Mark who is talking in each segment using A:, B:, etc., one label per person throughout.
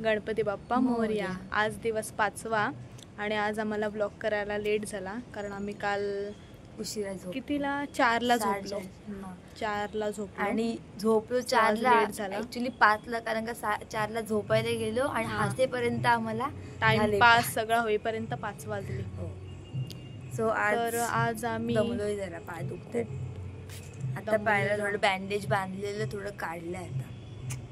A: गणपती बाप्पा मोरया। आज दिवस 5वा आणि आज आम्हाला ब्लॉग करायला लेट झाला कारण आम्ही काल
B: उशिरा झोपलो।
A: कितीला 4ला झोपलो। 4ला झोपलो
B: आणि झोपलो 4ला
A: लेट झाला
B: ऍक्च्युली 5ला कारण का 4ला झोपायला गेलो आणि हसेपर्यंत आम्हाला
A: टाइमपास सगळा होईपर्यंत 5 वाजले।
B: सो
A: आज आम्ही
B: दमलोय जरा, पाय दुखतात आता। पायाला थोडं बँडेज बांधलेलं थोडं काढलंय आता।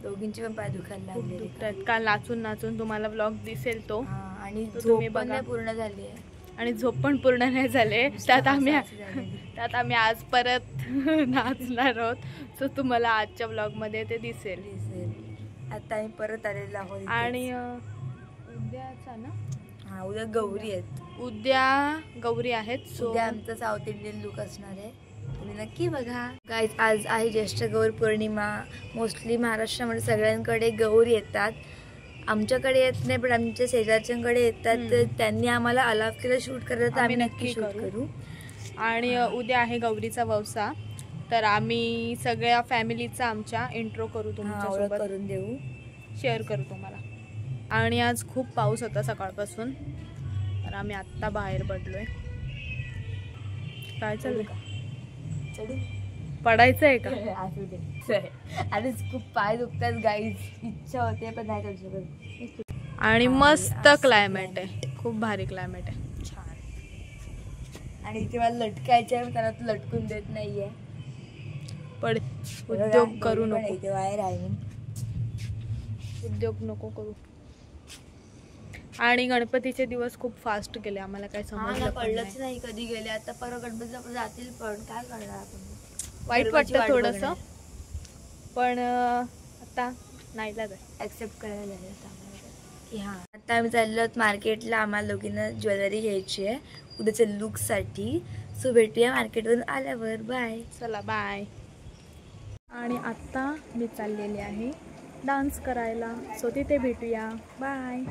B: दोघींचे पण पाय दुखायला लागले
A: काल नाचून नाचून तुम्हाला ब्लॉग दिसेल तो।
B: आणि झोप पण नाही पूर्ण झाली आहे
A: आणि झोप पण पूर्ण नाही झाले। त्यात आम्ही आज परत नाचणार आहोत, तो तुम्हाला आजच्या ब्लॉग मध्ये ते दिसेल।
B: आता आम्ही परत आलेलो आहोत
A: आणि उद्याचा ना
B: उद्या गौरी आहेत।
A: उद्या गौरी आहेत। सो
B: उद्या आमचा साऊथ इंडियन लुक असणार आहे, तुम्ही नक्की बघा गाईज। आज आहे ज्येष्ठ गौर पौर्णिमा। मोस्टली महाराष्ट्रामध्ये सगळ्यांकडे गौरी येतात, आमच्याकडे येत नाही पण आमच्या शेजारच्यांकडे येतात। तर त्यांनी आम्हाला अलाव केलं शूट करायला, तर आम्ही नक्की शूट करू।
A: आणि उद्या आहे गौरीचा ववसा, तर आम्ही सगळ्या फॅमिलीचा आमच्या इंट्रो करू, तुमच्यासोबत
B: करून देऊ,
A: शेअर करू तुम्हाला। आणि आज खूप पाऊस होता सकाळपासून, तर आम्ही आत्ता बाहेर पडलोय। काय चालू का? पडायचं आहे का?
B: आणि खूप पाय दुखतात गाईज, इच्छा होते पण नाही करू शकत।
A: आणि मस्त क्लायमेट आहे, खूप भारी क्लायमेट आहे,
B: छान। आणि इथे मला लटकायचे आहे, त्याला लटकून देत नाहीये।
A: पण उद्योग करू नको,
B: बाहेर आहे
A: उद्योग नको करू। आणि गणपतीचे दिवस खूप फास्ट गेले, आम्हाला काय समजलं
B: कळलंच नाही कधी गेले। आता परत गणपती आपण जातील, पण काय करणार आपण?
A: वाईट वाटतं थोडस, पण आता नाही लागत,
B: ऍक्सेप्ट करायला लागेल की हा। आता आम्ही चाललो आहोत मार्केटला, आम्हाला दोघींना ज्वेलरी घ्यायची आहे उद्याच्या लुक साठी। सो भेटूया मार्केटवरून आल्यावर, बाय।
A: चला बाय। आणि आता मी चाललेली आहे डान्स करायला, सो तिथे भेटूया, बाय।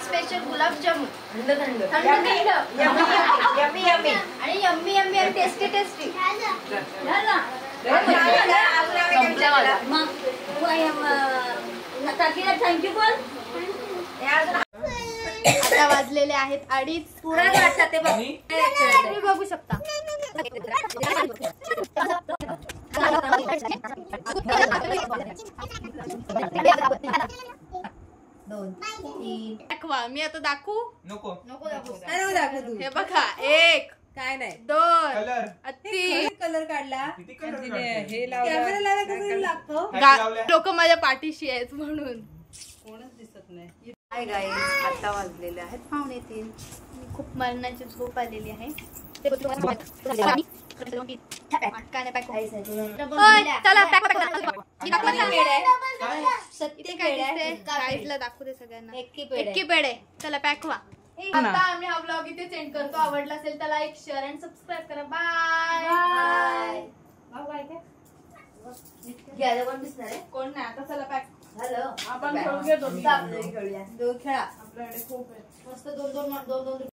B: स्पेशल गुलाबजामुन थंड थंड यम्मी यम्मी यम्मी यम्मी आणि यम्मी यम्मी आणि टेस्टी टेस्टी झालं थँक्यू बोल.
A: आता वाजलेले आहेत 2:30.
B: पुढे वाटतात ते बघ.
A: तुम्ही बघू शकता. दाखवा. मी आता दाखवू
C: नको
B: दाखव.
A: हे बघा. 1
B: काय नाही
A: 2
C: कलर
A: 3.
B: कलर काढला.
C: किती कलर
B: हे कॅमेरा लावायला कसं लागतो.
A: लोक माझ्या पाठीशी आहेत म्हणून.
B: कोणच दिसत नाही. हाय गाईज, आता वाजलेले आहेत 2:45.
A: खूप मरणाची झोप आलेली आहे. दाखवू दे सगळ्यांना. एक्की पेढे. चला पॅक व्हा. आता आम्ही हा ब्लॉग इथे सेंड करतो. आवडला असेल तर लाईक शेअर आणि सबस्क्राईब करा. Bye bye.
B: घ्यायला कोण दिसणार आहे.
A: कोण नाही. आता चला पॅक.
B: हॅलो
A: आपण खेळूया.
B: खेळूया. खेळा.
A: आपल्याकडे खूप आहे.
B: मस्त 2-2